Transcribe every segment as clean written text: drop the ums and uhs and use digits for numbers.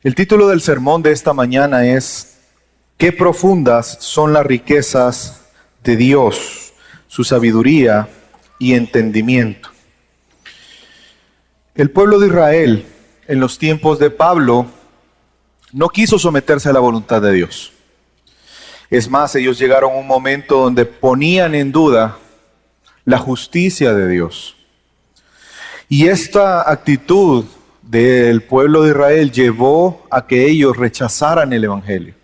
El título del sermón de esta mañana es ¿Qué profundas son las riquezas de Dios, su sabiduría y entendimiento? El pueblo de Israel, en los tiempos de Pablo, no quiso someterse a la voluntad de Dios. Es más, ellos llegaron a un momento donde ponían en duda la justicia de Dios. Y esta actitud del pueblo de Israel llevó a que ellos rechazaran el evangelio,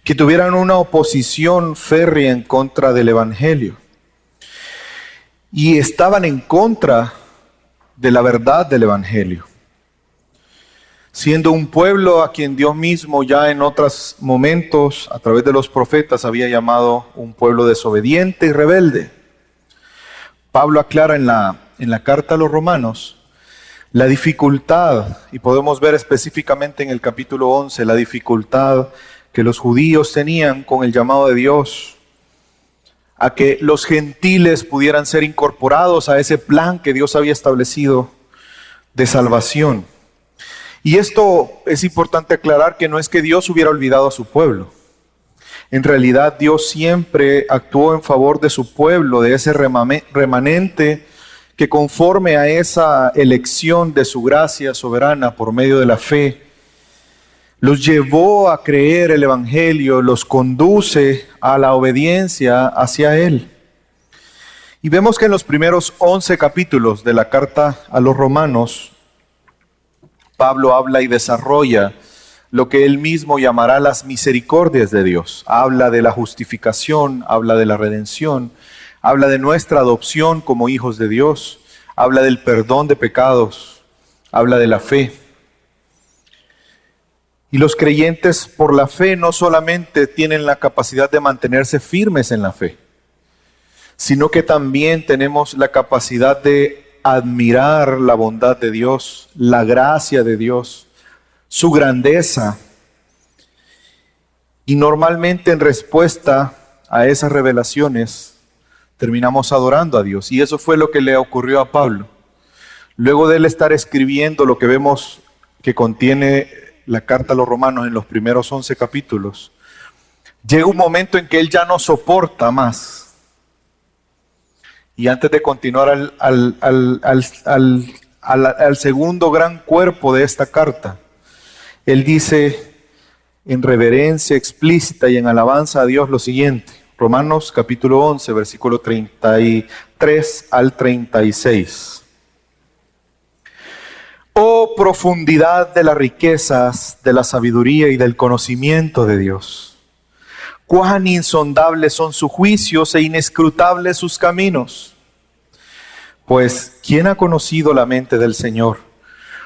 que tuvieran una oposición férrea en contra del evangelio y estaban en contra de la verdad del evangelio, siendo un pueblo a quien Dios mismo ya en otros momentos a través de los profetas había llamado un pueblo desobediente y rebelde. Pablo aclara en la carta a los Romanos la dificultad, y podemos ver específicamente en el capítulo 11, la dificultad que los judíos tenían con el llamado de Dios, a que los gentiles pudieran ser incorporados a ese plan que Dios había establecido de salvación. Y esto es importante aclarar que no es que Dios hubiera olvidado a su pueblo. En realidad Dios siempre actuó en favor de su pueblo, de ese remanente que conforme a esa elección de su gracia soberana por medio de la fe, los llevó a creer el evangelio, los conduce a la obediencia hacia él. Y vemos que en los primeros 11 capítulos de la carta a los Romanos, Pablo habla y desarrolla lo que él mismo llamará las misericordias de Dios. Habla de la justificación, habla de la redención, habla de nuestra adopción como hijos de Dios, habla del perdón de pecados, habla de la fe. Y los creyentes por la fe no solamente tienen la capacidad de mantenerse firmes en la fe, sino que también tenemos la capacidad de admirar la bondad de Dios, la gracia de Dios, su grandeza. Y normalmente en respuesta a esas revelaciones, terminamos adorando a Dios. Y eso fue lo que le ocurrió a Pablo. Luego de él estar escribiendo lo que vemos que contiene la carta a los Romanos en los primeros 11 capítulos, llega un momento en que él ya no soporta más. Y antes de continuar al segundo gran cuerpo de esta carta, él dice en reverencia explícita y en alabanza a Dios lo siguiente. Romanos capítulo 11, versículo 33 al 36. Oh profundidad de las riquezas, de la sabiduría y del conocimiento de Dios. Cuán insondables son sus juicios e inescrutables sus caminos. Pues, ¿quién ha conocido la mente del Señor?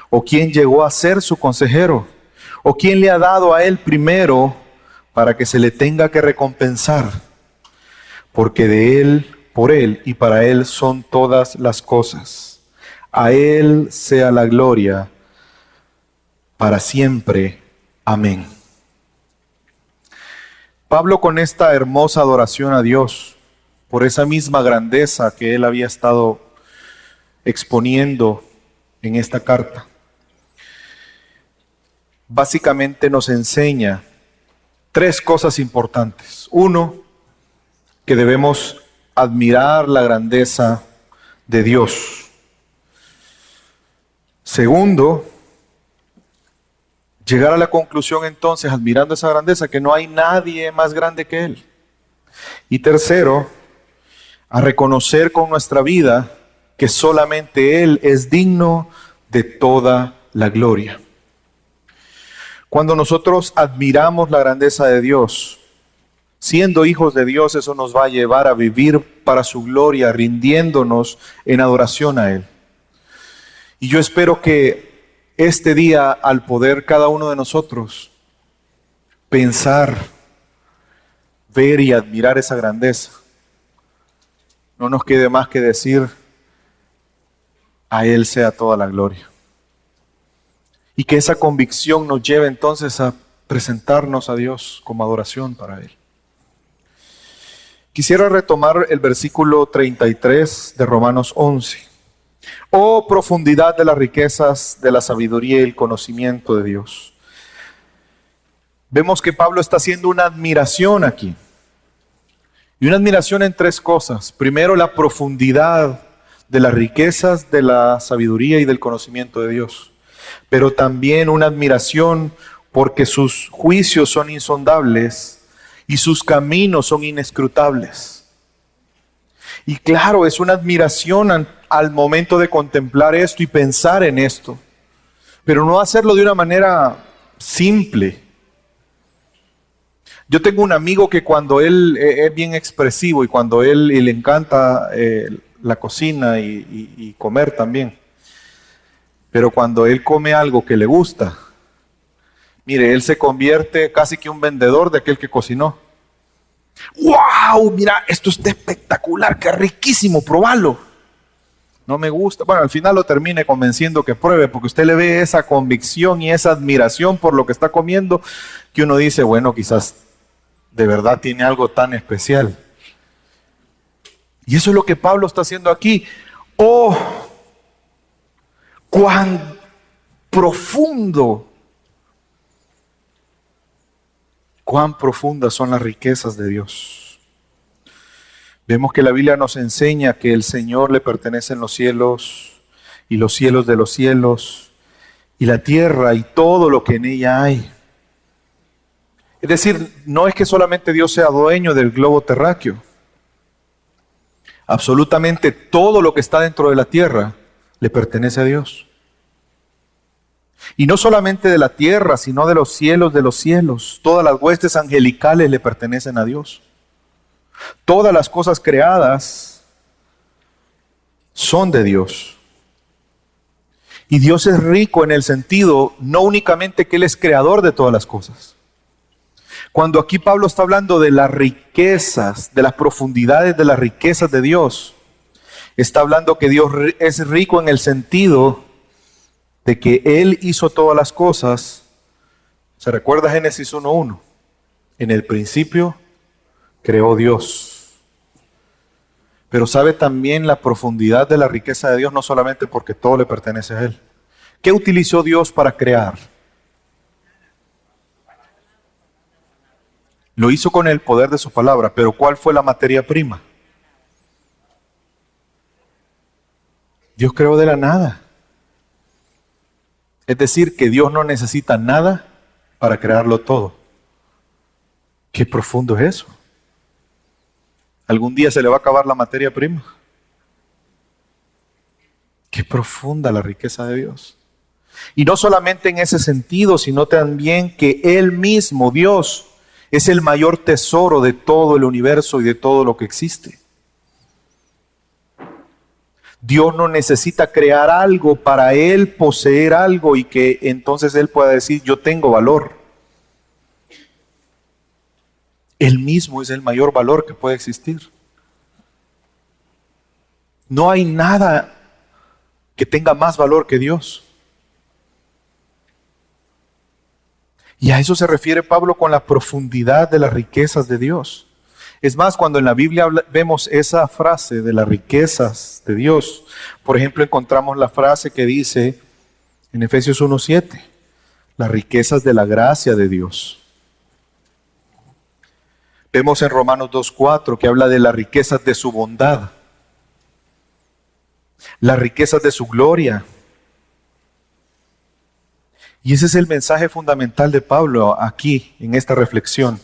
¿O quién llegó a ser su consejero? ¿O quién le ha dado a él primero para que se le tenga que recompensar? Porque de él, por él y para él son todas las cosas. A él sea la gloria para siempre. Amén. Pablo, con esta hermosa adoración a Dios, por esa misma grandeza que él había estado exponiendo en esta carta, básicamente nos enseña tres cosas importantes. Uno, que debemos admirar la grandeza de Dios. Segundo, llegar a la conclusión entonces, admirando esa grandeza, que no hay nadie más grande que Él. Y tercero, a reconocer con nuestra vida que solamente Él es digno de toda la gloria. Cuando nosotros admiramos la grandeza de Dios, siendo hijos de Dios, eso nos va a llevar a vivir para su gloria, rindiéndonos en adoración a Él. Y yo espero que este día, al poder cada uno de nosotros pensar ver y admirar esa grandeza, no nos quede más que decir, a Él sea toda la gloria. Y que esa convicción nos lleve entonces a presentarnos a Dios como adoración para Él. Quisiera retomar el versículo 33 de Romanos 11. Oh, profundidad de las riquezas de la sabiduría y el conocimiento de Dios. Vemos que Pablo está haciendo una admiración aquí. Y una admiración en tres cosas. Primero, la profundidad de las riquezas de la sabiduría y del conocimiento de Dios. Pero también una admiración porque sus juicios son insondables y sus caminos son inescrutables. Y claro, es una admiración al momento de contemplar esto y pensar en esto, pero no hacerlo de una manera simple. Yo tengo un amigo que cuando él es bien expresivo y cuando él le encanta la cocina y comer también, pero cuando él come algo que le gusta, mire, él se convierte casi que un vendedor de aquel que cocinó. ¡Wow! Mira, esto está espectacular, qué riquísimo, probalo. No me gusta. Bueno, al final lo termine convenciendo que pruebe, porque usted le ve esa convicción y esa admiración por lo que está comiendo, que uno dice, bueno, quizás de verdad tiene algo tan especial. Y eso es lo que Pablo está haciendo aquí. ¡Oh! ¡Cuán profundo! Cuán profundas son las riquezas de Dios. Vemos que la Biblia nos enseña que el Señor le pertenecen los cielos y los cielos de los cielos y la tierra y todo lo que en ella hay. Es decir, no es que solamente Dios sea dueño del globo terráqueo. Absolutamente todo lo que está dentro de la tierra le pertenece a Dios. Y no solamente de la tierra, sino de los cielos de los cielos. Todas las huestes angelicales le pertenecen a Dios. Todas las cosas creadas son de Dios. Y Dios es rico en el sentido, no únicamente que Él es creador de todas las cosas. Cuando aquí Pablo está hablando de las riquezas, de las profundidades de las riquezas de Dios, está hablando que Dios es rico en el sentido de que Él hizo todas las cosas. ¿Se recuerda Génesis 1:1? En el principio creó Dios. Pero sabe también la profundidad de la riqueza de Dios, no solamente porque todo le pertenece a Él. ¿Qué utilizó Dios para crear? Lo hizo con el poder de su palabra, pero ¿cuál fue la materia prima? Dios creó de la nada. Es decir, que Dios no necesita nada para crearlo todo. Qué profundo es eso. Algún día se le va a acabar la materia prima. Qué profunda la riqueza de Dios. Y no solamente en ese sentido, sino también que Él mismo, Dios, es el mayor tesoro de todo el universo y de todo lo que existe. Dios no necesita crear algo para Él poseer algo y que entonces Él pueda decir, yo tengo valor. Él mismo es el mayor valor que puede existir. No hay nada que tenga más valor que Dios. Y a eso se refiere Pablo con la profundidad de las riquezas de Dios. Es más, cuando en la Biblia vemos esa frase de las riquezas de Dios, por ejemplo, encontramos la frase que dice en Efesios 1:7, las riquezas de la gracia de Dios. Vemos en Romanos 2:4 que habla de las riquezas de su bondad, las riquezas de su gloria. Y ese es el mensaje fundamental de Pablo aquí, en esta reflexión.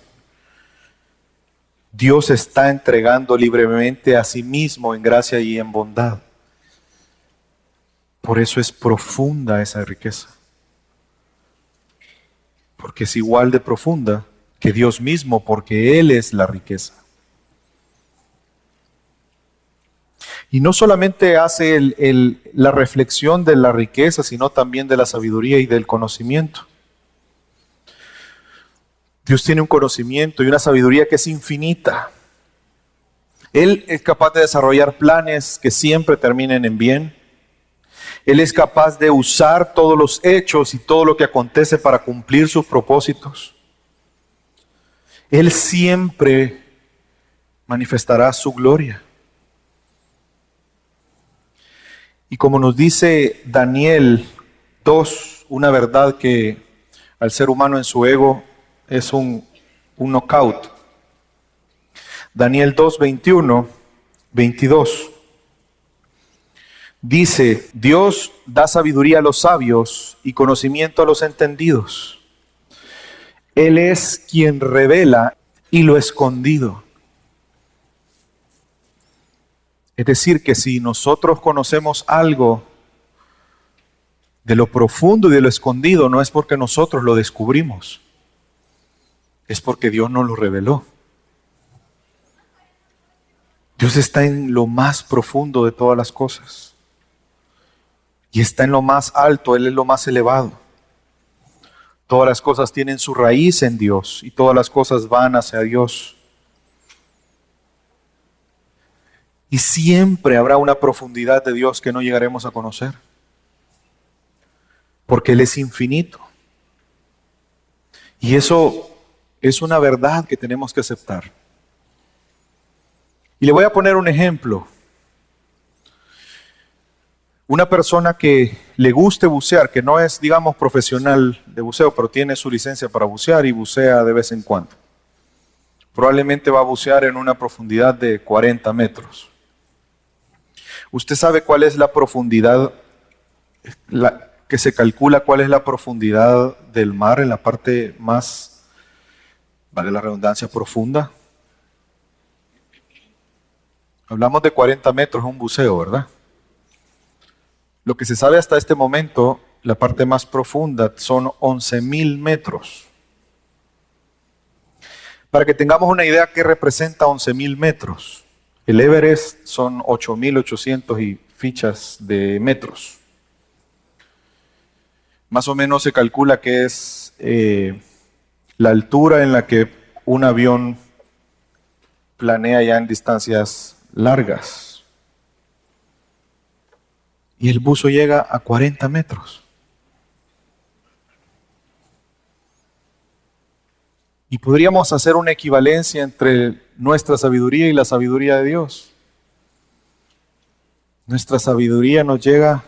Dios está entregando libremente a sí mismo en gracia y en bondad. Por eso es profunda esa riqueza. Porque es igual de profunda que Dios mismo, porque Él es la riqueza. Y no solamente hace la reflexión de la riqueza, sino también de la sabiduría y del conocimiento. Dios tiene un conocimiento y una sabiduría que es infinita. Él es capaz de desarrollar planes que siempre terminen en bien. Él es capaz de usar todos los hechos y todo lo que acontece para cumplir sus propósitos. Él siempre manifestará su gloria. Y como nos dice Daniel 2, una verdad que al ser humano en su ego es un knockout. Daniel 2, 21, 22. Dice, Dios da sabiduría a los sabios y conocimiento a los entendidos. Él es quien revela y lo escondido. Es decir, que si nosotros conocemos algo de lo profundo y de lo escondido, no es porque nosotros lo descubrimos, es porque Dios nos lo reveló. Dios está en lo más profundo de todas las cosas. Y está en lo más alto, Él es lo más elevado. Todas las cosas tienen su raíz en Dios y todas las cosas van hacia Dios. Y siempre habrá una profundidad de Dios que no llegaremos a conocer. Porque Él es infinito. Y eso es una verdad que tenemos que aceptar. Y le voy a poner un ejemplo. Una persona que le guste bucear, que no es, digamos, profesional de buceo, pero tiene su licencia para bucear y bucea de vez en cuando. Probablemente va a bucear en una profundidad de 40 metros. ¿Usted sabe cuál es la profundidad que se calcula? ¿Cuál es la profundidad del mar en la parte más, vale la redundancia, profunda? Hablamos de 40 metros, un buceo, ¿verdad? Lo que se sabe hasta este momento, la parte más profunda, son 11.000 metros. Para que tengamos una idea, ¿qué representa 11.000 metros? El Everest son 8.800 y fichas de metros. Más o menos se calcula que es la altura en la que un avión planea ya en distancias largas. Y el buzo llega a 40 metros. Y podríamos hacer una equivalencia entre nuestra sabiduría y la sabiduría de Dios. Nuestra sabiduría nos llega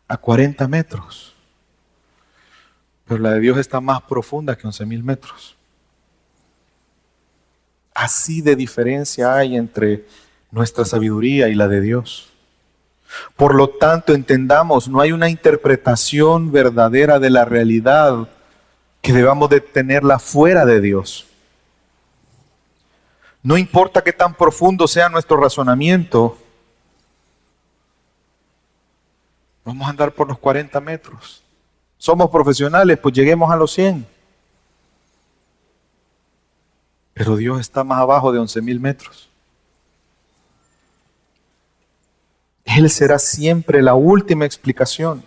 a 40 metros. Pero la de Dios está más profunda que 11.000 metros. Así de diferencia hay entre nuestra sabiduría y la de Dios. Por lo tanto, entendamos, no hay una interpretación verdadera de la realidad que debamos de tenerla fuera de Dios. No importa qué tan profundo sea nuestro razonamiento, vamos a andar por los 40 metros. Somos profesionales, pues lleguemos a los 100. Pero Dios está más abajo de 11.000 metros. Él será siempre la última explicación.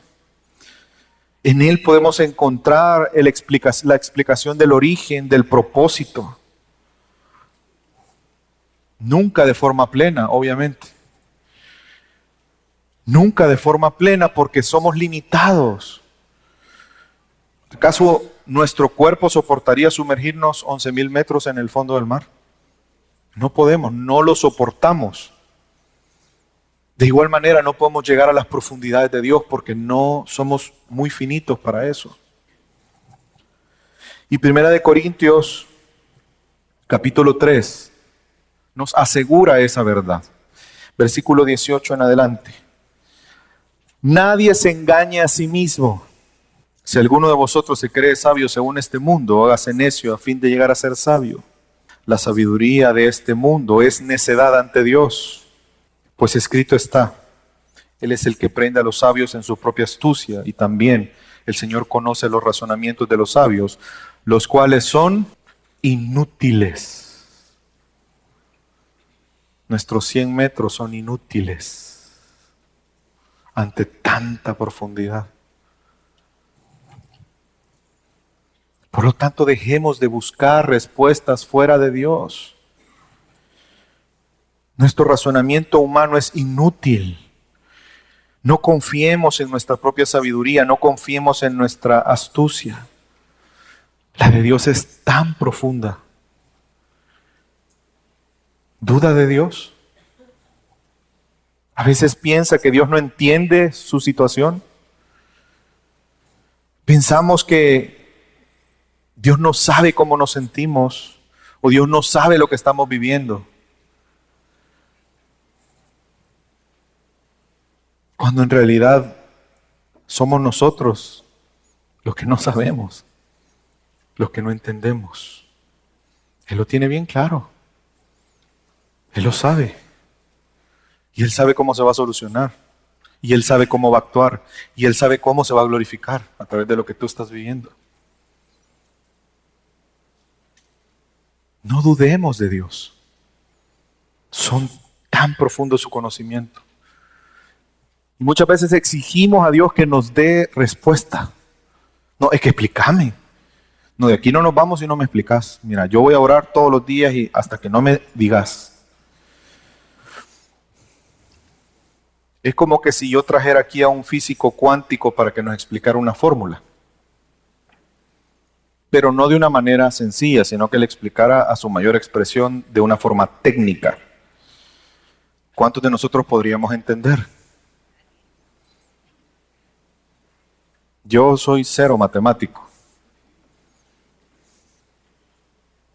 En Él podemos encontrar la explicación del origen, del propósito. Nunca de forma plena, obviamente. Nunca de forma plena porque somos limitados. ¿Acaso nuestro cuerpo soportaría sumergirnos 11.000 metros en el fondo del mar? No podemos, no lo soportamos. De igual manera no podemos llegar a las profundidades de Dios porque no somos muy finitos para eso. Y 1 Corintios capítulo 3 nos asegura esa verdad. Versículo 18 en adelante. Nadie se engaña a sí mismo. Si alguno de vosotros se cree sabio según este mundo, hágase necio a fin de llegar a ser sabio. La sabiduría de este mundo es necedad ante Dios. Pues escrito está, Él es el que prende a los sabios en su propia astucia, y también el Señor conoce los razonamientos de los sabios, los cuales son inútiles. Nuestros 100 metros son inútiles ante tanta profundidad. Por lo tanto, dejemos de buscar respuestas fuera de Dios. Nuestro razonamiento humano es inútil. No confiemos en nuestra propia sabiduría, no confiemos en nuestra astucia. La de Dios es tan profunda. ¿Duda de Dios? A veces piensa que Dios no entiende su situación. Pensamos que Dios no sabe cómo nos sentimos o Dios no sabe lo que estamos viviendo. Cuando en realidad somos nosotros los que no sabemos, los que no entendemos. Él lo tiene bien claro. Él lo sabe. Y Él sabe cómo se va a solucionar. Y Él sabe cómo va a actuar. Y Él sabe cómo se va a glorificar a través de lo que tú estás viviendo. No dudemos de Dios. Son tan profundos su conocimiento. Y muchas veces exigimos a Dios que nos dé respuesta. No, es que explícame. No, de aquí no nos vamos si no me explicas. Mira, yo voy a orar todos los días y hasta que no me digas. Es como que si yo trajera aquí a un físico cuántico para que nos explicara una fórmula. Pero no de una manera sencilla, sino que le explicara a su mayor expresión de una forma técnica. ¿Cuántos de nosotros podríamos entender? Yo soy cero matemático.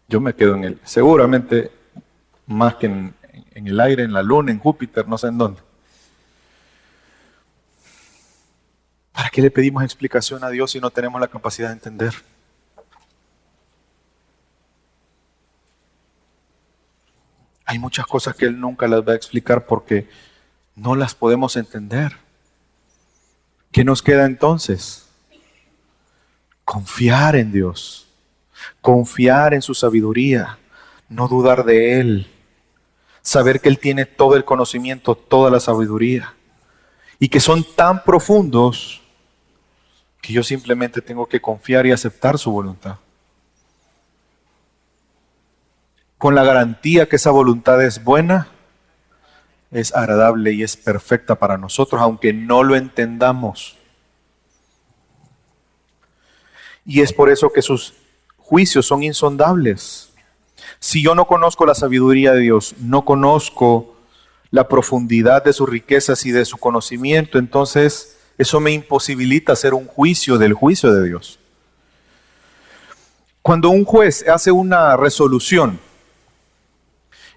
Yo me quedo seguramente más que en el aire, en la luna, en Júpiter, no sé en dónde. ¿Para qué le pedimos explicación a Dios si no tenemos la capacidad de entender? Hay muchas cosas que Él nunca las va a explicar porque no las podemos entender. ¿Qué nos queda entonces? Confiar en Dios, confiar en su sabiduría, no dudar de Él, saber que Él tiene todo el conocimiento, toda la sabiduría y que son tan profundos que yo simplemente tengo que confiar y aceptar su voluntad. Con la garantía que esa voluntad es buena, es agradable y es perfecta para nosotros, aunque no lo entendamos. Y es por eso que sus juicios son insondables. Si yo no conozco la sabiduría de Dios, no conozco la profundidad de sus riquezas y de su conocimiento, entonces eso me imposibilita hacer un juicio del juicio de Dios. Cuando un juez hace una resolución,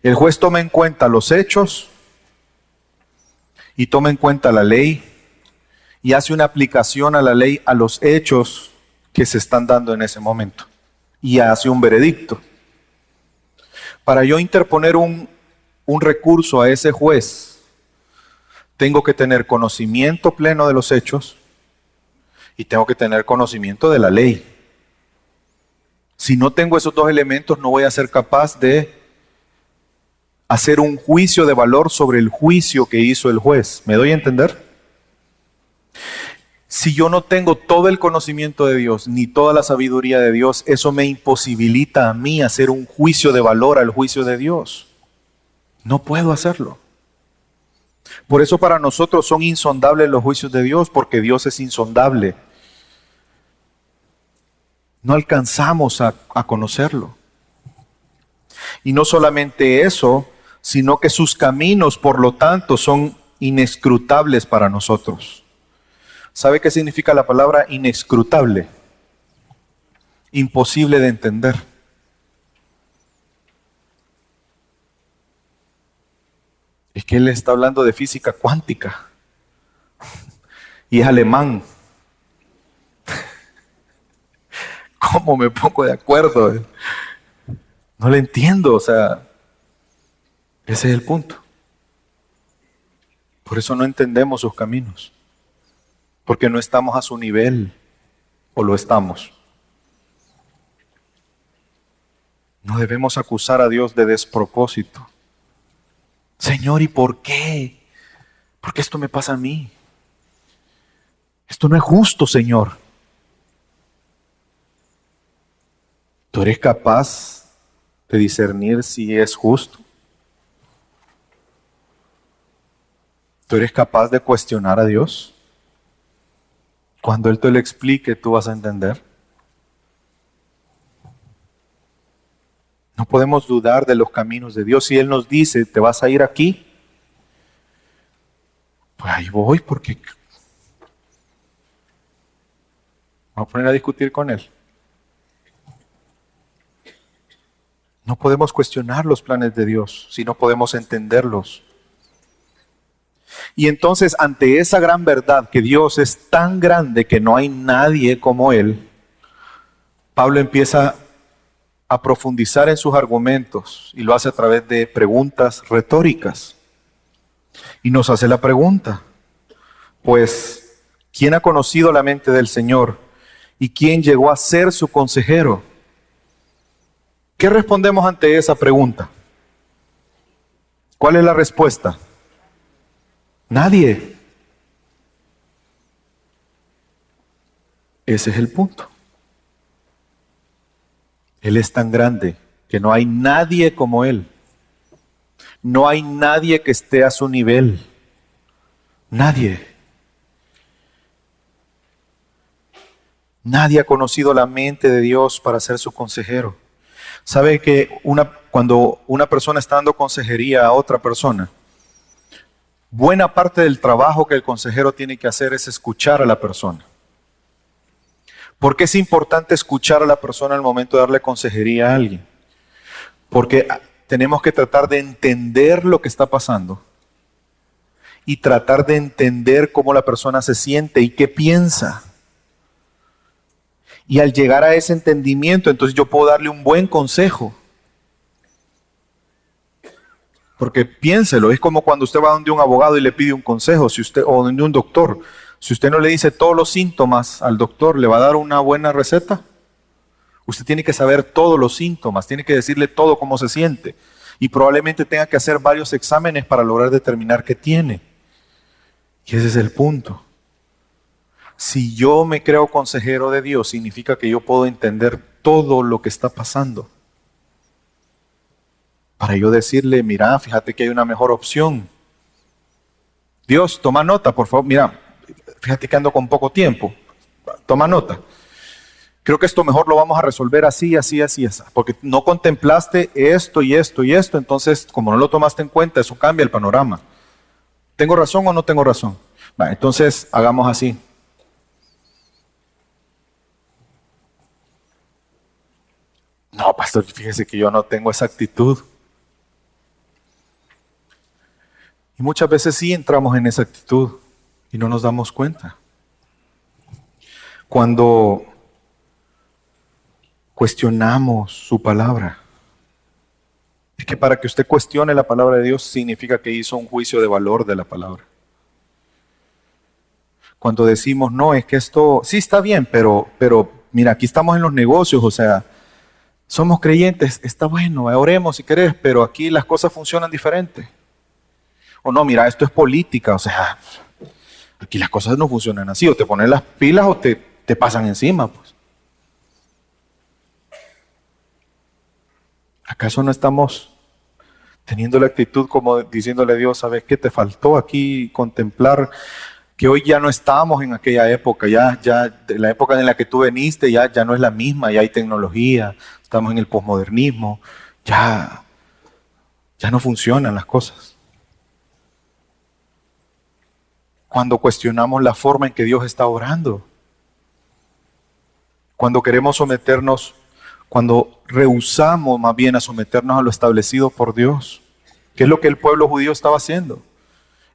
el juez toma en cuenta los hechos y toma en cuenta la ley y hace una aplicación a la ley a los hechos que se están dando en ese momento y hace un veredicto. Para yo interponer un recurso a ese juez, tengo que tener conocimiento pleno de los hechos y tengo que tener conocimiento de la ley. Si no tengo esos dos elementos, no voy a ser capaz de hacer un juicio de valor sobre el juicio que hizo el juez. ¿Me doy a entender? Si yo no tengo todo el conocimiento de Dios, ni toda la sabiduría de Dios, eso me imposibilita a mí hacer un juicio de valor al juicio de Dios. No puedo hacerlo. Por eso para nosotros son insondables los juicios de Dios, porque Dios es insondable. No alcanzamos a conocerlo. Y no solamente eso, sino que sus caminos, por lo tanto, son inescrutables para nosotros. ¿Sabe qué significa la palabra inescrutable? Imposible de entender. Es que él está hablando de física cuántica y es alemán. ¿Cómo me pongo de acuerdo? No le entiendo, o sea, ese es el punto. Por eso no entendemos sus caminos, porque no estamos a su nivel, o lo estamos. No debemos acusar a Dios de despropósito. Señor, ¿y por qué? ¿Por qué esto me pasa a mí? Esto no es justo, Señor. ¿Tú eres capaz de discernir si es justo? ¿Tú eres capaz de cuestionar a Dios? Cuando Él te lo explique, tú vas a entender. No podemos dudar de los caminos de Dios. Si Él nos dice, te vas a ir aquí, pues ahí voy, porque vamos a poner a discutir con Él. No podemos cuestionar los planes de Dios si no podemos entenderlos. Y entonces, ante esa gran verdad que Dios es tan grande que no hay nadie como Él, Pablo empieza a profundizar en sus argumentos y lo hace a través de preguntas retóricas. Y nos hace la pregunta, pues, ¿quién ha conocido la mente del Señor? ¿Y quién llegó a ser su consejero? ¿Qué respondemos ante esa pregunta? ¿Cuál es la respuesta? Nadie. Ese es el punto. Él es tan grande que no hay nadie como Él. No hay nadie que esté a su nivel. Nadie. Nadie ha conocido la mente de Dios para ser su consejero. ¿Sabe que cuando una persona está dando consejería a otra persona, buena parte del trabajo que el consejero tiene que hacer es escuchar a la persona? ¿Por qué es importante escuchar a la persona al momento de darle consejería a alguien? Porque tenemos que tratar de entender lo que está pasando y tratar de entender cómo la persona se siente y qué piensa. Y al llegar a ese entendimiento, entonces yo puedo darle un buen consejo. Porque piénselo, es como cuando usted va donde un abogado y le pide un consejo, o donde un doctor. Si usted no le dice todos los síntomas al doctor, ¿le va a dar una buena receta? Usted tiene que saber todos los síntomas, tiene que decirle todo cómo se siente. Y probablemente tenga que hacer varios exámenes para lograr determinar qué tiene. Y ese es el punto. Si yo me creo consejero de Dios, significa que yo puedo entender todo lo que está pasando. Para yo decirle, mira, fíjate que hay una mejor opción. Dios, toma nota, por favor. Mira, fíjate que ando con poco tiempo. Toma nota. Creo que esto mejor lo vamos a resolver así, así, así, así. Porque no contemplaste esto y esto y esto. Entonces, como no lo tomaste en cuenta, eso cambia el panorama. ¿Tengo razón o no tengo razón? Entonces, hagamos así. No, pastor, fíjese que yo no tengo esa actitud. Y muchas veces sí entramos en esa actitud y no nos damos cuenta. Cuando cuestionamos su palabra, es que para que usted cuestione la palabra de Dios significa que hizo un juicio de valor de la palabra. Cuando decimos, no, es que esto sí está bien, pero mira, aquí estamos en los negocios, o sea, somos creyentes, está bueno, oremos si querés, pero aquí las cosas funcionan diferente. O no, mira, esto es política, o sea, aquí las cosas no funcionan así, o te pones las pilas o te pasan encima, pues. ¿Acaso no estamos teniendo la actitud como diciéndole a Dios, sabes qué, te faltó aquí contemplar que hoy ya no estamos en aquella época, ya la época en la que tú viniste ya no es la misma, ya hay tecnología, estamos en el posmodernismo, ya no funcionan las cosas. Cuando cuestionamos la forma en que Dios está obrando, cuando queremos someternos, cuando rehusamos más bien a someternos a lo establecido por Dios, que es lo que el pueblo judío estaba haciendo.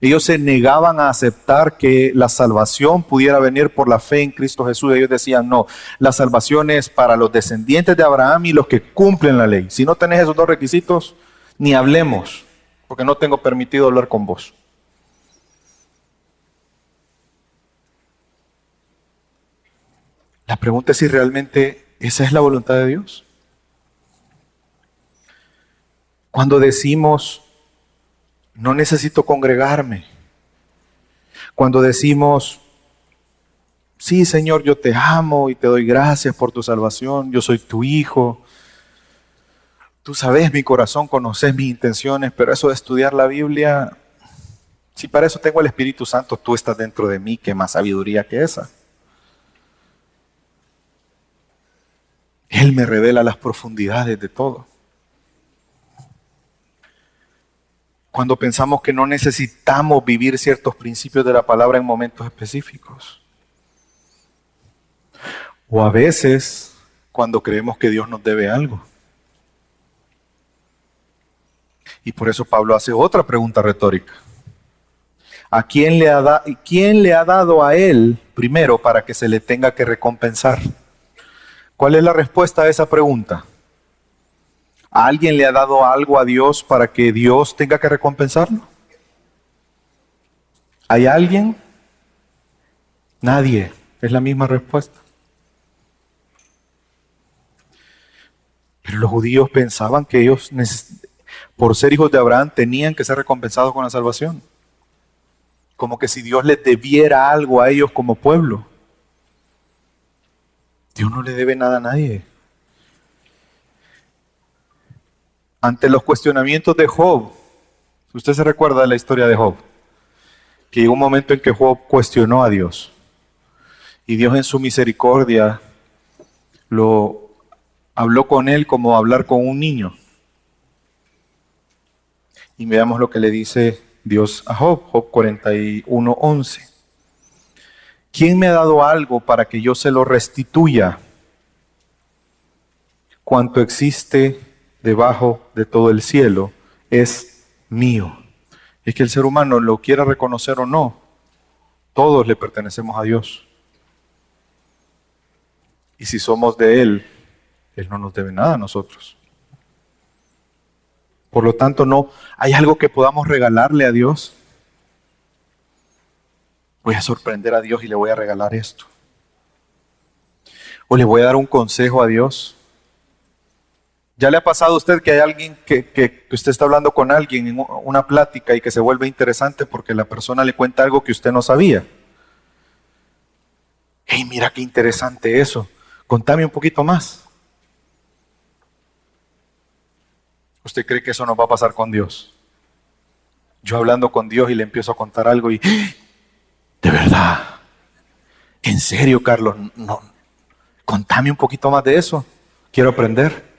Ellos se negaban a aceptar que la salvación pudiera venir por la fe en Cristo Jesús. Ellos decían, no, la salvación es para los descendientes de Abraham y los que cumplen la ley. Si no tenés esos dos requisitos, ni hablemos, porque no tengo permitido hablar con vos. La pregunta es si realmente esa es la voluntad de Dios. Cuando decimos, no necesito congregarme. Cuando decimos, sí, Señor, yo te amo y te doy gracias por tu salvación, yo soy tu hijo, tú sabes mi corazón, conoces mis intenciones, pero eso de estudiar la Biblia, si para eso tengo el Espíritu Santo, tú estás dentro de mí, ¿qué más sabiduría que esa? Él me revela las profundidades de todo. Cuando pensamos que no necesitamos vivir ciertos principios de la palabra en momentos específicos. O a veces cuando creemos que Dios nos debe algo. Y por eso Pablo hace otra pregunta retórica. ¿A quién le ha dado a él primero para que se le tenga que recompensar? ¿Cuál es la respuesta a esa pregunta? ¿A alguien le ha dado algo a Dios para que Dios tenga que recompensarlo? ¿Hay alguien? Nadie. Es la misma respuesta. Pero los judíos pensaban que ellos, por ser hijos de Abraham, tenían que ser recompensados con la salvación. Como que si Dios les debiera algo a ellos como pueblo. Dios no le debe nada a nadie. Ante los cuestionamientos de Job, usted se recuerda de la historia de Job, que llegó un momento en que Job cuestionó a Dios. Y Dios en su misericordia lo habló con él como hablar con un niño. Y veamos lo que le dice Dios a Job, Job 41:11. ¿Quién me ha dado algo para que yo se lo restituya? Cuanto existe debajo de todo el cielo es mío. Es que el ser humano, lo quiera reconocer o no, todos le pertenecemos a Dios. Y si somos de Él, Él no nos debe nada a nosotros. Por lo tanto, no hay algo que podamos regalarle a Dios. Voy a sorprender a Dios y le voy a regalar esto. O le voy a dar un consejo a Dios. ¿Ya le ha pasado a usted que hay alguien que usted está hablando con alguien en una plática y que se vuelve interesante porque la persona le cuenta algo que usted no sabía? ¡Hey, mira qué interesante eso! Contame un poquito más. ¿Usted cree que eso nos va a pasar con Dios? Yo hablando con Dios y le empiezo a contar algo y... ¿De verdad? ¿En serio, Carlos? No. Contame un poquito más de eso. Quiero aprender.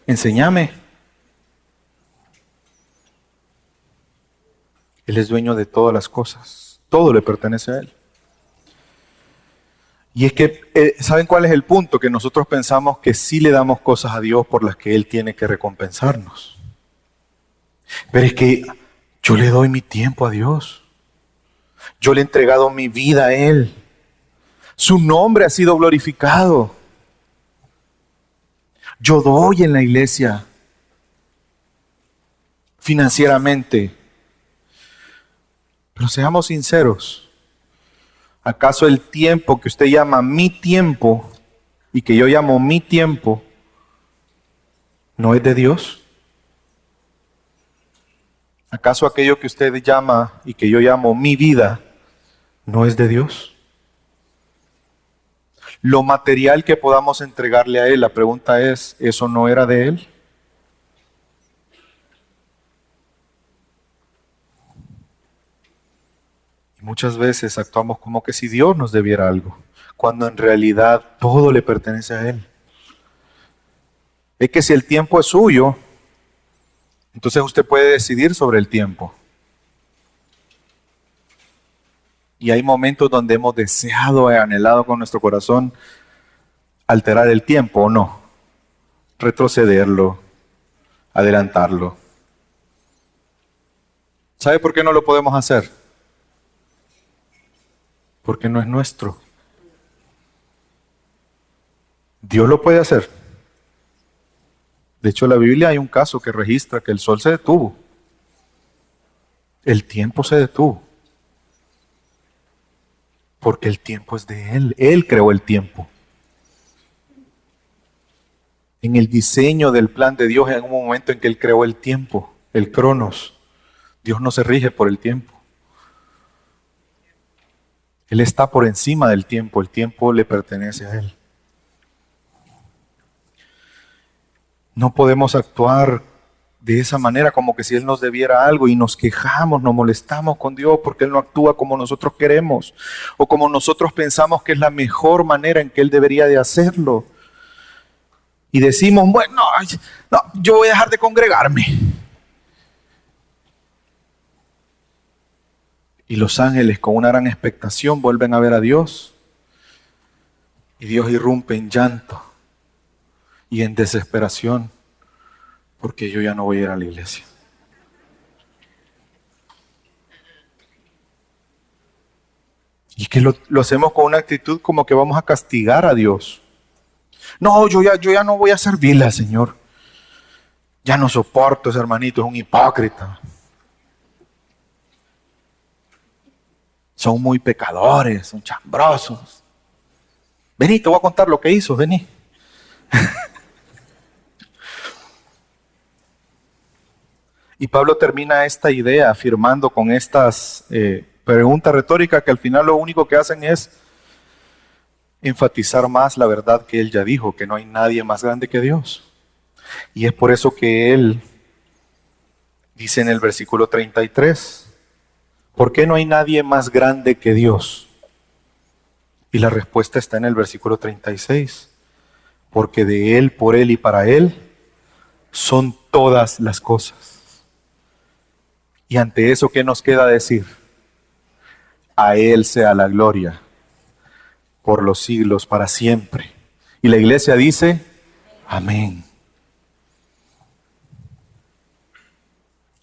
Enséñame. Él es dueño de todas las cosas. Todo le pertenece a Él. Y es que, ¿saben cuál es el punto? Que nosotros pensamos que sí le damos cosas a Dios por las que Él tiene que recompensarnos. Pero es que yo le doy mi tiempo a Dios. Yo le he entregado mi vida a Él. Su nombre ha sido glorificado. Yo doy en la iglesia financieramente. Pero seamos sinceros. ¿Acaso el tiempo que usted llama mi tiempo y que yo llamo mi tiempo no es de Dios? ¿Acaso aquello que usted llama y que yo llamo mi vida no es de Dios? Lo material que podamos entregarle a Él, la pregunta es, ¿eso no era de Él? Y muchas veces actuamos como que si Dios nos debiera algo, cuando en realidad todo le pertenece a Él. Es que si el tiempo es suyo, entonces usted puede decidir sobre el tiempo. Y hay momentos donde hemos deseado y anhelado con nuestro corazón alterar el tiempo o no, retrocederlo, adelantarlo. ¿Sabe por qué no lo podemos hacer? Porque no es nuestro. Dios lo puede hacer. De hecho, en la Biblia hay un caso que registra que el sol se detuvo. El tiempo se detuvo. Porque el tiempo es de Él. Él creó el tiempo. En el diseño del plan de Dios, en un momento en que Él creó el tiempo, el cronos, Dios no se rige por el tiempo. Él está por encima del tiempo. El tiempo le pertenece a Él. No podemos actuar de esa manera como que si Él nos debiera algo y nos quejamos, nos molestamos con Dios porque Él no actúa como nosotros queremos o como nosotros pensamos que es la mejor manera en que Él debería de hacerlo. Y decimos, bueno, no, yo voy a dejar de congregarme. Y los ángeles con una gran expectación vuelven a ver a Dios. Y Dios irrumpe en llanto y en desesperación porque yo ya no voy a ir a la iglesia. Y que lo hacemos con una actitud como que vamos a castigar a Dios. No, yo ya no voy a servirle al Señor. Ya no soporto ese hermanito, es un hipócrita. Son muy pecadores, son chambrosos. Vení, te voy a contar lo que hizo, vení. Y Pablo termina esta idea afirmando con estas preguntas retóricas que al final lo único que hacen es enfatizar más la verdad que él ya dijo, que no hay nadie más grande que Dios. Y es por eso que él dice en el versículo 33, ¿por qué no hay nadie más grande que Dios? Y la respuesta está en el versículo 36, porque de Él, por Él y para Él son todas las cosas. Y ante eso, ¿qué nos queda decir? A Él sea la gloria por los siglos, para siempre. Y la iglesia dice, amén.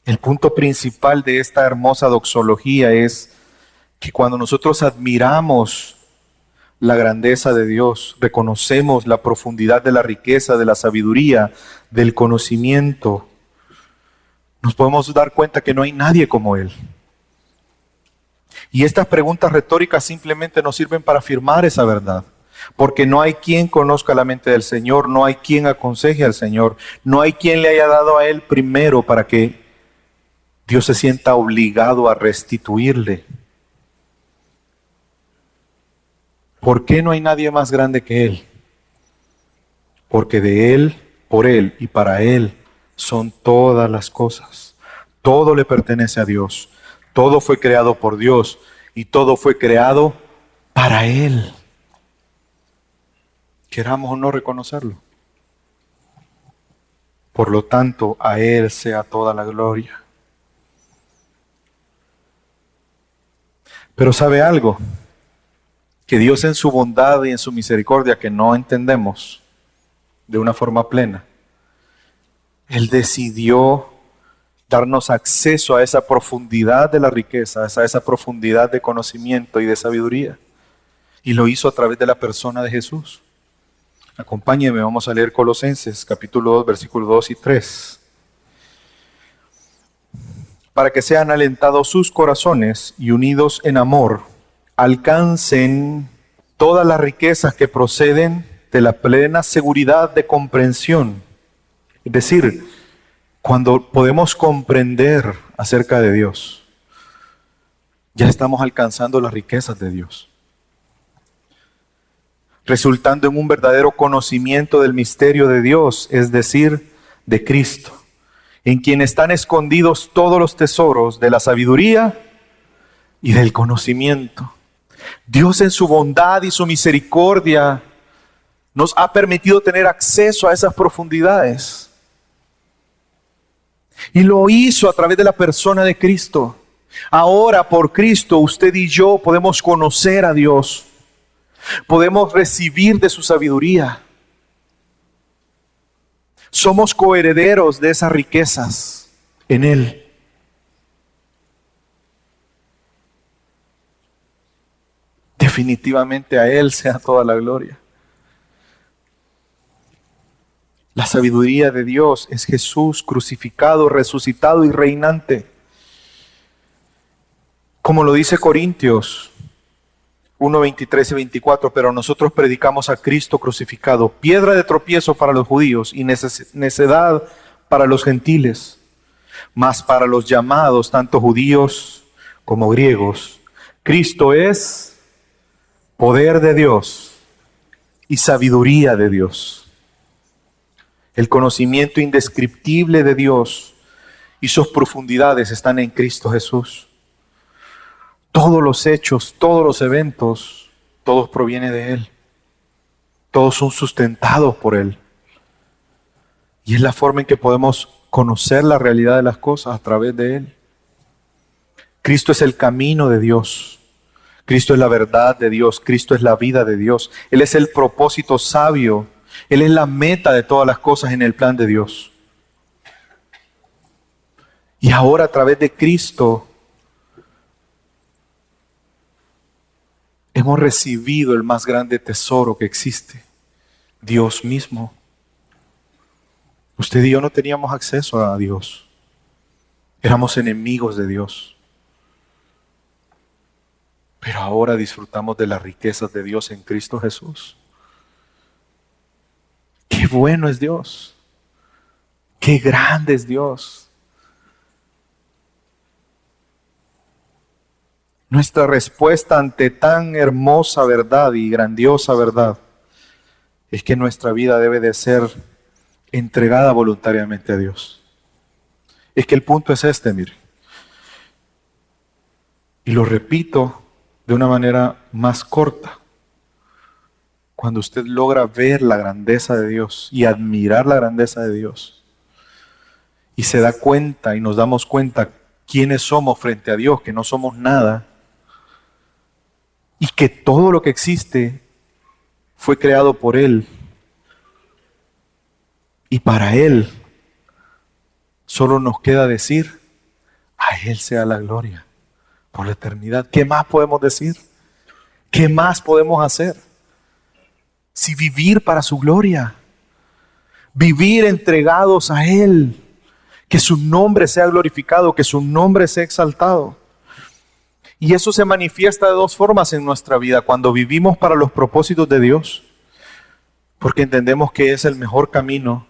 El punto principal de esta hermosa doxología es que cuando nosotros admiramos la grandeza de Dios, reconocemos la profundidad de la riqueza, de la sabiduría, del conocimiento, nos podemos dar cuenta que no hay nadie como Él. Y estas preguntas retóricas simplemente nos sirven para afirmar esa verdad. Porque no hay quien conozca la mente del Señor, no hay quien aconseje al Señor, no hay quien le haya dado a Él primero para que Dios se sienta obligado a restituirle. ¿Por qué no hay nadie más grande que Él? Porque de Él, por Él y para Él son todas las cosas. Todo le pertenece a Dios. Todo fue creado por Dios y todo fue creado para Él. Queramos o no reconocerlo. Por lo tanto, a Él sea toda la gloria. Pero ¿sabe algo? Que Dios en su bondad y en su misericordia, que no entendemos de una forma plena, Él decidió darnos acceso a esa profundidad de la riqueza, a esa profundidad de conocimiento y de sabiduría. Y lo hizo a través de la persona de Jesús. Acompáñenme, vamos a leer Colosenses capítulo 2, versículos 2 y 3. Para que sean alentados sus corazones y unidos en amor, alcancen todas las riquezas que proceden de la plena seguridad de comprensión. Es decir, cuando podemos comprender acerca de Dios, ya estamos alcanzando las riquezas de Dios, resultando en un verdadero conocimiento del misterio de Dios, es decir, de Cristo, en quien están escondidos todos los tesoros de la sabiduría y del conocimiento. Dios en su bondad y su misericordia nos ha permitido tener acceso a esas profundidades. Y lo hizo a través de la persona de Cristo. Ahora por Cristo usted y yo podemos conocer a Dios. Podemos recibir de su sabiduría. Somos coherederos de esas riquezas en Él. Definitivamente a Él sea toda la gloria. La sabiduría de Dios es Jesús crucificado, resucitado y reinante. Como lo dice Corintios 1, 23 y 24, pero nosotros predicamos a Cristo crucificado, piedra de tropiezo para los judíos y necedad para los gentiles, mas para los llamados, tanto judíos como griegos, Cristo es poder de Dios y sabiduría de Dios. El conocimiento indescriptible de Dios y sus profundidades están en Cristo Jesús. Todos los hechos, todos los eventos, todos provienen de Él. Todos son sustentados por Él. Y es la forma en que podemos conocer la realidad de las cosas a través de Él. Cristo es el camino de Dios. Cristo es la verdad de Dios. Cristo es la vida de Dios. Él es el propósito sabio. Él es la meta de todas las cosas en el plan de Dios. Y ahora a través de Cristo hemos recibido el más grande tesoro que existe, Dios mismo. Usted y yo no teníamos acceso a Dios. Éramos enemigos de Dios. Pero ahora disfrutamos de las riquezas de Dios en Cristo Jesús. Qué bueno es Dios. Qué grande es Dios. Nuestra respuesta ante tan hermosa verdad y grandiosa verdad es que nuestra vida debe de ser entregada voluntariamente a Dios. Es que el punto es este, mire. Y lo repito de una manera más corta. Cuando usted logra ver la grandeza de Dios y admirar la grandeza de Dios, y se da cuenta y nos damos cuenta quiénes somos frente a Dios, que no somos nada, y que todo lo que existe fue creado por Él, y para Él solo nos queda decir, a Él sea la gloria por la eternidad. ¿Qué más podemos decir? ¿Qué más podemos hacer? Si vivir para su gloria, vivir entregados a Él, que su nombre sea glorificado, que su nombre sea exaltado. Y eso se manifiesta de dos formas en nuestra vida, cuando vivimos para los propósitos de Dios, porque entendemos que es el mejor camino,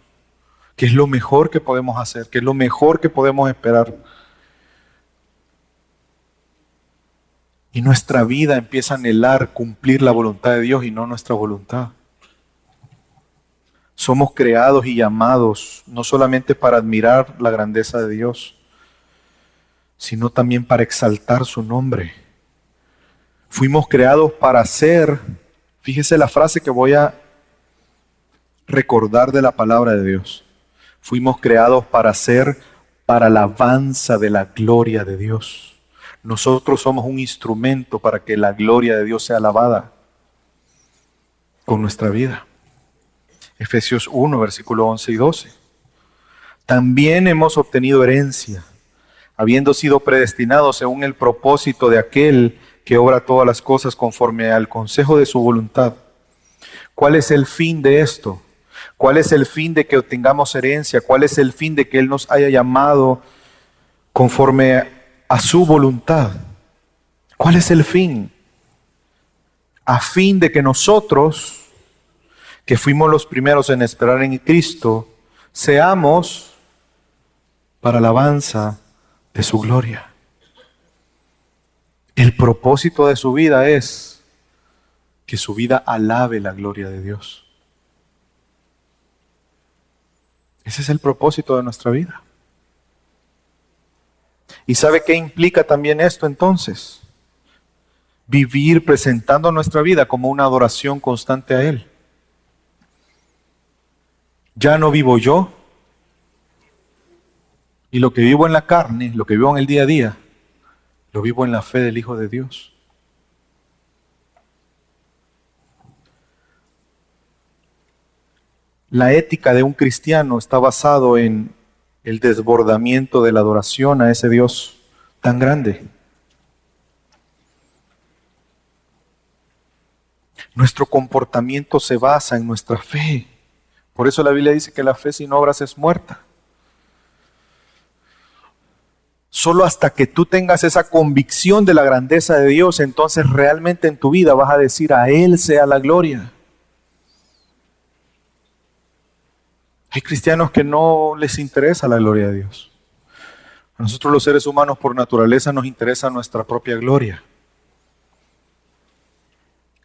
que es lo mejor que podemos hacer, que es lo mejor que podemos esperar. Y nuestra vida empieza a anhelar cumplir la voluntad de Dios y no nuestra voluntad. Somos creados y llamados no solamente para admirar la grandeza de Dios, sino también para exaltar su nombre. Fuimos creados para ser, fíjese la frase que voy a recordar de la palabra de Dios. Fuimos creados para ser para la alabanza de la gloria de Dios. Nosotros somos un instrumento para que la gloria de Dios sea alabada con nuestra vida. Efesios 1, versículo 11 y 12. También hemos obtenido herencia, habiendo sido predestinados según el propósito de aquel que obra todas las cosas conforme al consejo de su voluntad. ¿Cuál es el fin de esto? ¿Cuál es el fin de que obtengamos herencia? ¿Cuál es el fin de que Él nos haya llamado conforme a su voluntad? ¿Cuál es el fin? A fin de que nosotros, que fuimos los primeros en esperar en Cristo, seamos para alabanza de su gloria. El propósito de su vida es que su vida alabe la gloria de Dios. Ese es el propósito de nuestra vida. ¿Y sabe qué implica también esto entonces? Vivir presentando nuestra vida como una adoración constante a Él. Ya no vivo yo, y lo que vivo en la carne, lo que vivo en el día a día, lo vivo en la fe del Hijo de Dios. La ética de un cristiano está basado en el desbordamiento de la adoración a ese Dios tan grande. Nuestro comportamiento se basa en nuestra fe. Por eso la Biblia dice que la fe sin obras es muerta. Solo hasta que tú tengas esa convicción de la grandeza de Dios, entonces realmente en tu vida vas a decir, a Él sea la gloria. Hay cristianos que no les interesa la gloria de Dios. A nosotros los seres humanos por naturaleza nos interesa nuestra propia gloria.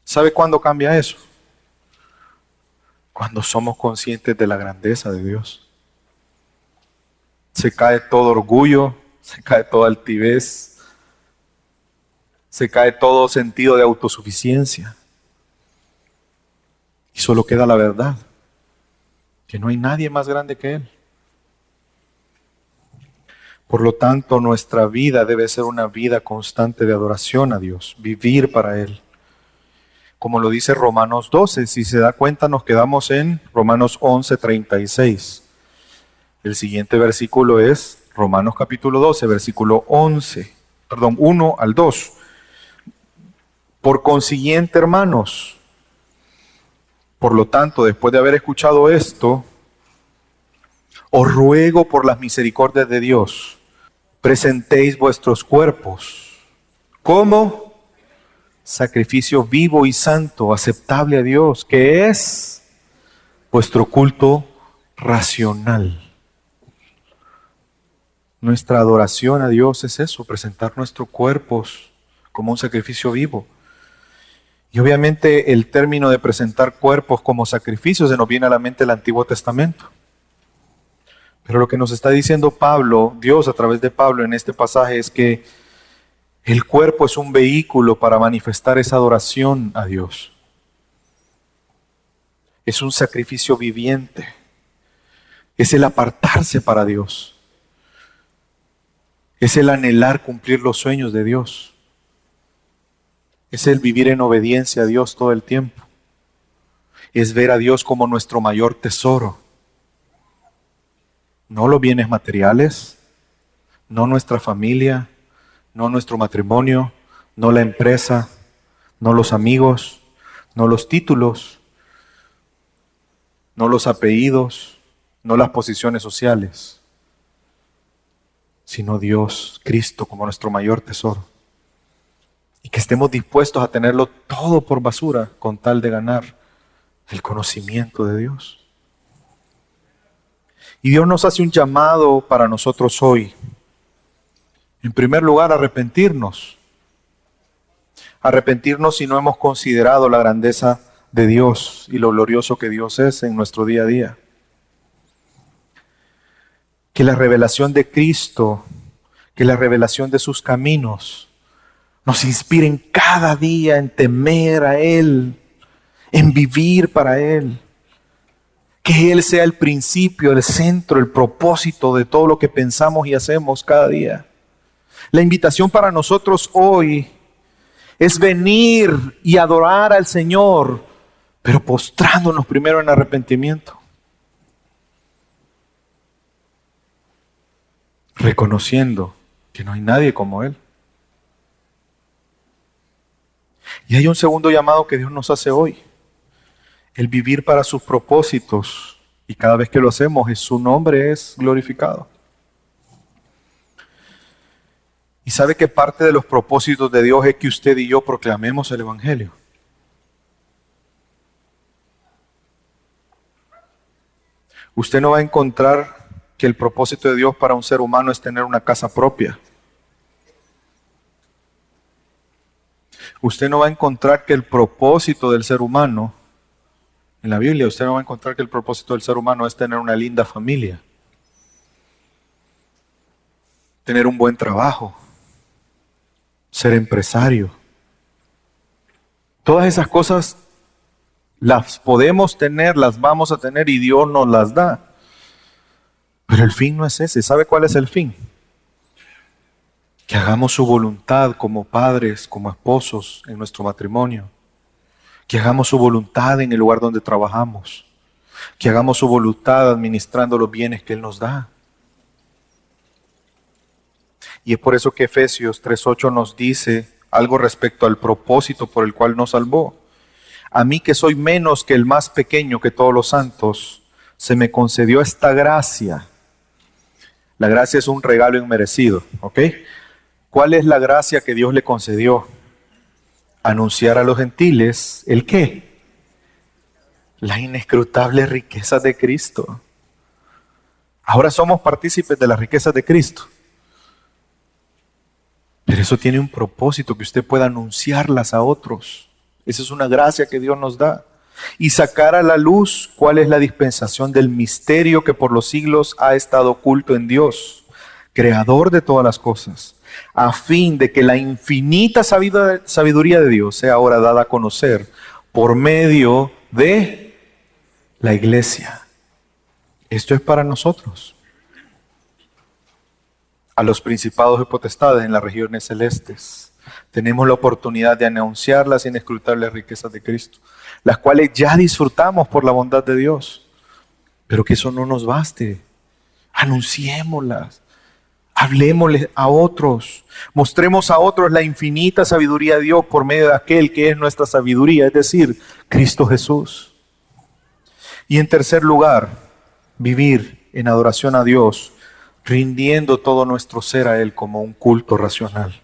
¿Sabe cuándo cambia eso? cuando somos conscientes de la grandeza de Dios. Se cae todo orgullo, se cae toda altivez, se cae todo sentido de autosuficiencia. Y solo queda la verdad, que no hay nadie más grande que Él. Por lo tanto, nuestra vida debe ser una vida constante de adoración a Dios, vivir para Él. Como lo dice Romanos 12, si se da cuenta nos quedamos en Romanos 11:36. El siguiente versículo es Romanos capítulo 12, versículo 1 al 2. Por consiguiente, hermanos, por lo tanto, después de haber escuchado esto, os ruego por las misericordias de Dios, presentéis vuestros cuerpos como sacrificio vivo y santo, aceptable a Dios, que es vuestro culto racional. Nuestra adoración a Dios es eso, presentar nuestros cuerpos como un sacrificio vivo. Y obviamente el término de presentar cuerpos como sacrificios se nos viene a la mente el Antiguo Testamento. Pero lo que nos está diciendo Pablo, Dios a través de Pablo en este pasaje, es que el cuerpo es un vehículo para manifestar esa adoración a Dios. Es un sacrificio viviente. Es el apartarse para Dios. Es el anhelar cumplir los sueños de Dios. Es el vivir en obediencia a Dios todo el tiempo. Es ver a Dios como nuestro mayor tesoro. No los bienes materiales, no nuestra familia, no nuestro matrimonio, no la empresa, no los amigos, no los títulos, no los apellidos, no las posiciones sociales, sino Dios, Cristo, como nuestro mayor tesoro. Y que estemos dispuestos a tenerlo todo por basura con tal de ganar el conocimiento de Dios. Y Dios nos hace un llamado para nosotros hoy. En primer lugar, arrepentirnos. Arrepentirnos si no hemos considerado la grandeza de Dios y lo glorioso que Dios es en nuestro día a día. Que la revelación de Cristo, que la revelación de sus caminos nos inspiren cada día en temer a Él, en vivir para Él. Que Él sea el principio, el centro, el propósito de todo lo que pensamos y hacemos cada día. La invitación para nosotros hoy es venir y adorar al Señor, pero postrándonos primero en arrepentimiento. Reconociendo que no hay nadie como Él. Y hay un segundo llamado que Dios nos hace hoy. El vivir para sus propósitos. Y cada vez que lo hacemos, su nombre es glorificado. Y sabe que parte de los propósitos de Dios es que usted y yo proclamemos el Evangelio. Usted no va a encontrar que el propósito de Dios para un ser humano es tener una casa propia. Usted no va a encontrar que el propósito del ser humano, en la Biblia usted no va a encontrar que el propósito del ser humano es tener una linda familia, tener un buen trabajo, ser empresario. Todas esas cosas las podemos tener, las vamos a tener y Dios nos las da. Pero el fin no es ese. ¿Sabe cuál es el fin? Que hagamos su voluntad como padres, como esposos en nuestro matrimonio. Que hagamos su voluntad en el lugar donde trabajamos. Que hagamos su voluntad administrando los bienes que Él nos da. Y es por eso que Efesios 3:8 nos dice algo respecto al propósito por el cual nos salvó. A mí que soy menos que el más pequeño que todos los santos, se me concedió esta gracia. La gracia es un regalo inmerecido, ¿ok? ¿Cuál es la gracia que Dios le concedió? Anunciar a los gentiles, ¿el qué? Las inescrutables riquezas de Cristo. Ahora somos partícipes de las riquezas de Cristo. Pero eso tiene un propósito, que usted pueda anunciarlas a otros. Esa es una gracia que Dios nos da. y sacar a la luz cuál es la dispensación del misterio que por los siglos ha estado oculto en Dios, creador de todas las cosas, a fin de que la infinita sabiduría de Dios sea ahora dada a conocer por medio de la iglesia. Esto es para nosotros, a los principados y potestades en las regiones celestes. Tenemos la oportunidad de anunciar las inescrutables riquezas de Cristo, las cuales ya disfrutamos por la bondad de Dios. Pero que eso no nos baste. Anunciémoslas. Hablemosles a otros. Mostremos a otros la infinita sabiduría de Dios por medio de aquel que es nuestra sabiduría, es decir, Cristo Jesús. Y en tercer lugar, vivir en adoración a Dios, rindiendo todo nuestro ser a Él como un culto racional.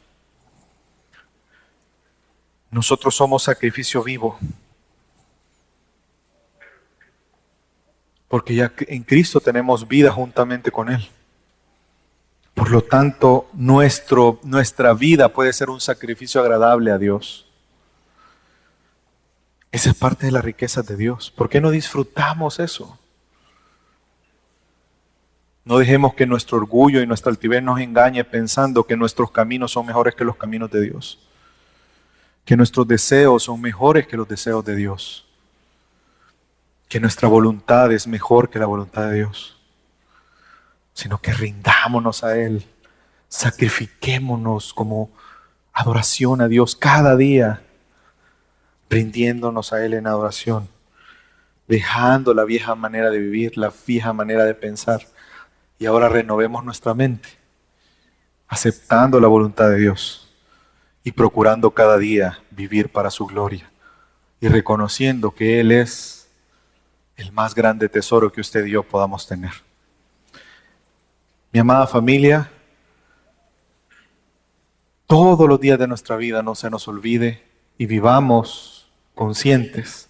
Nosotros somos sacrificio vivo, porque ya en Cristo tenemos vida juntamente con Él. Por lo tanto, nuestra vida puede ser un sacrificio agradable a Dios. Esa es parte de la riqueza de Dios. ¿Por qué no disfrutamos eso? No dejemos que nuestro orgullo y nuestra altivez nos engañe pensando que nuestros caminos son mejores que los caminos de Dios. Que nuestros deseos son mejores que los deseos de Dios. Que nuestra voluntad es mejor que la voluntad de Dios. Sino que rindámonos a Él. Sacrifiquémonos como adoración a Dios cada día. Rindiéndonos a Él en adoración. Dejando la vieja manera de vivir, la vieja manera de pensar. Y ahora renovemos nuestra mente, aceptando la voluntad de Dios y procurando cada día vivir para su gloria y reconociendo que Él es el más grande tesoro que usted y yo podamos tener. Mi amada familia, todos los días de nuestra vida no se nos olvide y vivamos conscientes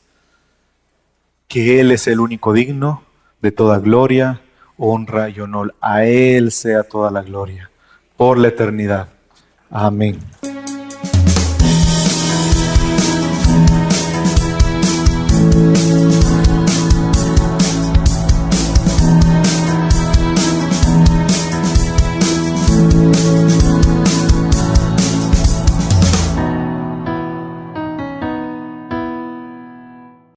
que Él es el único digno de toda gloria, honra y honor. A Él sea toda la gloria por la eternidad. Amén.